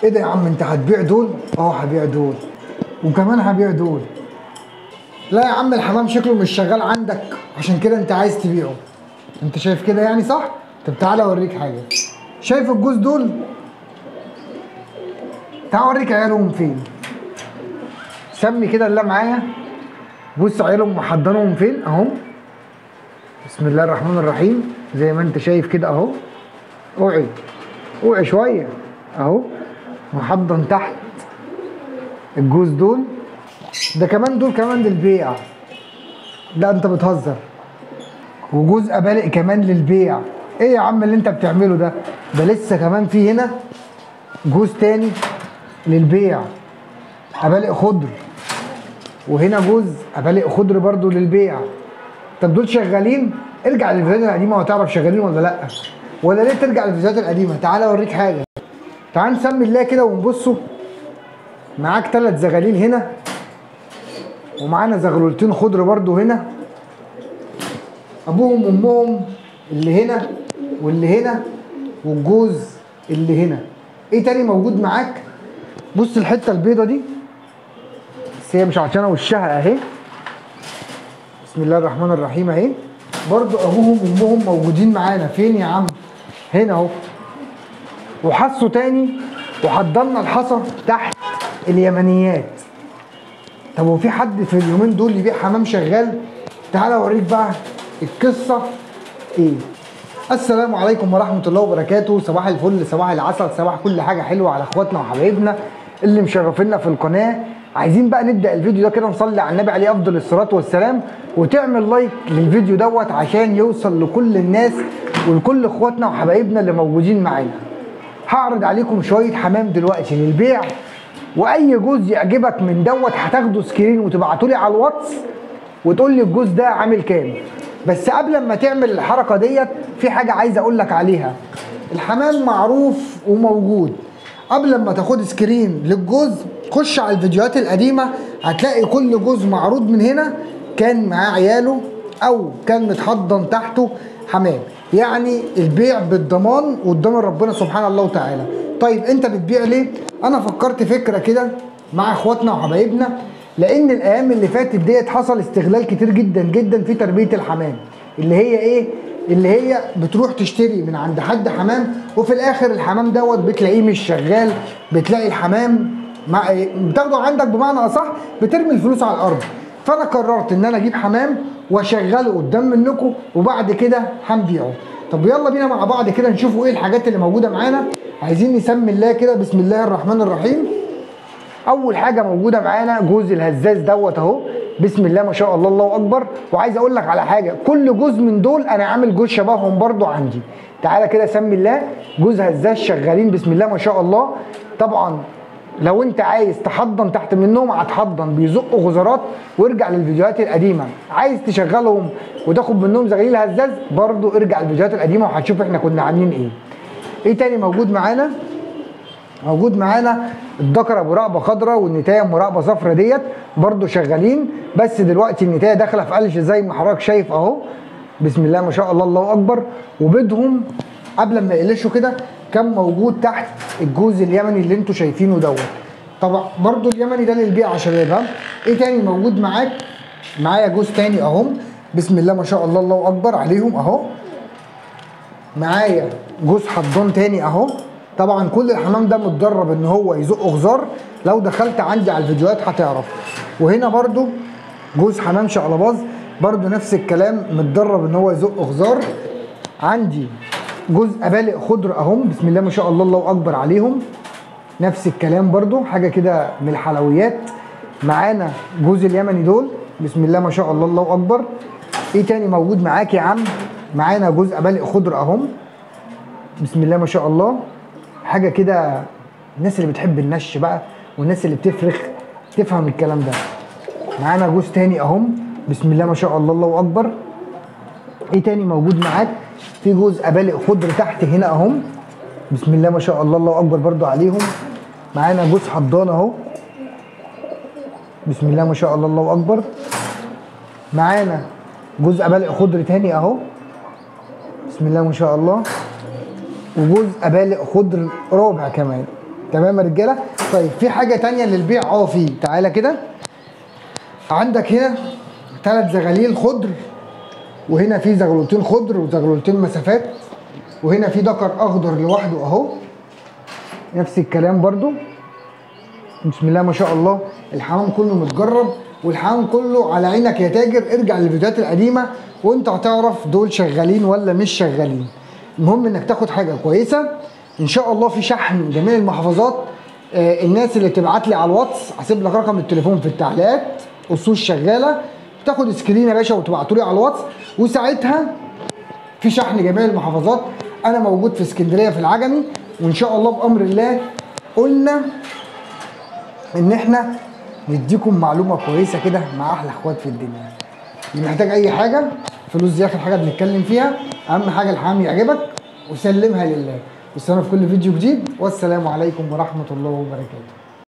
ايه ده يا عم، انت هتبيع دول؟ اه هبيع دول وكمان هبيع دول. لا يا عم، الحمام شكله مش شغال عندك عشان كده انت عايز تبيعه. انت شايف كده يعني صح؟ طب تعالى اوريك حاجه. شايف الجوز دول؟ تعالى اوريك عيالهم فين. سمي كده الله معايا. بص عيالهم محضنهم فين اهو. بسم الله الرحمن الرحيم. زي ما انت شايف كده اهو. اوعي اوعي شويه اهو. محضن تحت الجوز دول. ده كمان دول كمان للبيع. لا انت بتهزر. وجوز ابالق كمان للبيع. ايه يا عم اللي انت بتعمله ده؟ ده لسه كمان في هنا جوز تاني للبيع، ابالق خضر. وهنا جوز ابالق خضر برضو للبيع. طب دول شغالين؟ ارجع للفيديوهات القديمه وتعرف شغالين ولا لا. ولا ليه ترجع للفيديوهات القديمه؟ تعالى اوريك حاجه. تعال نسمي الله كده ونبصوا. معاك 3 زغاليل هنا، ومعانا زغلولتين خضر برضو هنا، ابوهم وامهم اللي هنا واللي هنا، والجوز اللي هنا. ايه تاني موجود معاك؟ بص الحته البيضه دي، بس هي مش عطشانه وشها اهي. بسم الله الرحمن الرحيم اهي. برضو ابوهم وامهم موجودين معانا. فين يا عم؟ هنا اهو. وحصوا تاني وحضرنا الحصى تحت اليمنيات. طب هو في حد في اليومين دول يبيع حمام شغال؟ تعالى اوريك بقى القصه ايه. السلام عليكم ورحمه الله وبركاته. صباح الفل، صباح العسل، صباح كل حاجه حلوه على اخواتنا وحبايبنا اللي مشرفينا في القناه. عايزين بقى نبدا الفيديو ده كده نصلي على النبي عليه افضل الصلاه والسلام، وتعمل لايك للفيديو دوت عشان يوصل لكل الناس ولكل اخواتنا وحبايبنا اللي موجودين معانا. هعرض عليكم شويه حمام دلوقتي للبيع، واي جوز يعجبك من دوت هتاخده سكرين وتبعته لي على الواتس وتقول لي الجوز ده عامل كام. بس قبل ما تعمل الحركه ديت في حاجه عايز اقول لك عليها. الحمام معروف وموجود. قبل ما تاخد سكرين للجوز خش على الفيديوهات القديمه، هتلاقي كل جوز معروض من هنا كان معاه عياله او كان متحضن تحته حمام. يعني البيع بالضمان قدام ربنا سبحانه الله وتعالى. طيب انت بتبيع ليه؟ انا فكرت فكره كده مع اخواتنا وحبايبنا، لان الايام اللي فاتت ديت حصل استغلال كتير جدا جدا في تربيه الحمام. اللي هي ايه؟ اللي هي بتروح تشتري من عند حد حمام وفي الاخر الحمام دوت بتلاقيه مش شغال. بتلاقي الحمام بتاخده عندك بمعنى اصح بترمي الفلوس على الارض. فانا قررت ان انا اجيب حمام واشغله قدام منكم وبعد كده هنبيعه. طب يلا بينا مع بعض كده نشوفوا ايه الحاجات اللي موجوده معانا. عايزين نسمي الله كده. بسم الله الرحمن الرحيم. اول حاجه موجوده معانا جوز الهزاز دوت اهو. بسم الله ما شاء الله، الله اكبر. وعايز اقول لك على حاجه، كل جوز من دول انا عامل جوز شبههم برضو عندي. تعالى كده سمي الله. جوز هزاز شغالين بسم الله ما شاء الله. طبعا لو انت عايز تحضن تحت منهم هتحضن، بيزقوا غزارات. وارجع للفيديوهات القديمه. عايز تشغلهم وتاخد منهم زغاليل هزاز برضو ارجع للفيديوهات القديمه وهتشوف احنا كنا عاملين ايه. ايه تاني موجود معانا؟ موجود معانا الذكر ابو رقبه خضراء والنتايه ام رقبه صفرا ديت برضو شغالين. بس دلوقتي النتايه داخله في قلش زي ما حضرتك شايف اهو. بسم الله ما شاء الله، الله اكبر. وبيضهم قبل ما يقلشوا كده كان موجود تحت الجوز اليمني اللي انتوا شايفينه دوت. طبعا برضو اليمني ده للبيع يا شباب. ها ايه تاني موجود معاك؟ معايا جوز تاني اهم. بسم الله ما شاء الله، الله اكبر عليهم اهو. معايا جوز حضان تاني اهو. طبعا كل الحمام ده متدرب ان هو يزق غزار. لو دخلت عندي على الفيديوهات هتعرف. وهنا برضو جوز حمام شقلباز برضو نفس الكلام متدرب ان هو يزق غزار. عندي جوز ابالق خضر اهم. بسم الله ما شاء الله، الله اكبر عليهم. نفس الكلام برضو حاجه كده من الحلويات. معانا جوز اليمني دول بسم الله ما شاء الله، الله اكبر. ايه تاني موجود معاك يا عم؟ معانا جوز ابالق خضر اهم. بسم الله ما شاء الله. حاجه كده الناس اللي بتحب النش بقى والناس اللي بتفرخ تفهم الكلام ده. معانا جوز تاني اهم. بسم الله ما شاء الله، الله اكبر. ايه تاني موجود معاك؟ في جوز ابالق خضر تحت هنا اهم. بسم الله ما شاء الله، الله اكبر برضو عليهم. معانا جوز حضان اهو. بسم الله ما شاء الله، الله اكبر. معانا جوز ابالق خضر تاني اهو. بسم الله ما شاء الله. وجوز ابالق خضر رابع كمان. تمام يا رجاله. طيب في حاجه تانية للبيع؟ في، تعالى كده. عندك هنا 3 زغاليل خضر، وهنا في زغلولتين خضر وزغلولتين مسافات، وهنا في دكر اخضر لوحده اهو، نفس الكلام برضو. بسم الله ما شاء الله، الحمام كله متجرب، والحمام كله على عينك يا تاجر. ارجع للفيديوهات القديمه وانت هتعرف دول شغالين ولا مش شغالين. المهم انك تاخد حاجه كويسه. ان شاء الله في شحن جميع المحافظات. الناس اللي تبعت لي على الواتس، هسيب لك رقم التليفون في التعليقات، اصول شغاله، تاخد سكرين يا باشا وتبعتوا لي على الواتس، وساعتها في شحن جميع المحافظات. انا موجود في اسكندريه في العجمي، وان شاء الله بامر الله قلنا ان احنا نديكم معلومه كويسه كده مع احلى اخوات في الدنيا. اللي محتاج اي حاجه، فلوس دي اخر حاجه بنتكلم فيها. اهم حاجه الحمام يعجبك وسلمها لله. واستنوا في كل فيديو جديد، والسلام عليكم ورحمه الله وبركاته.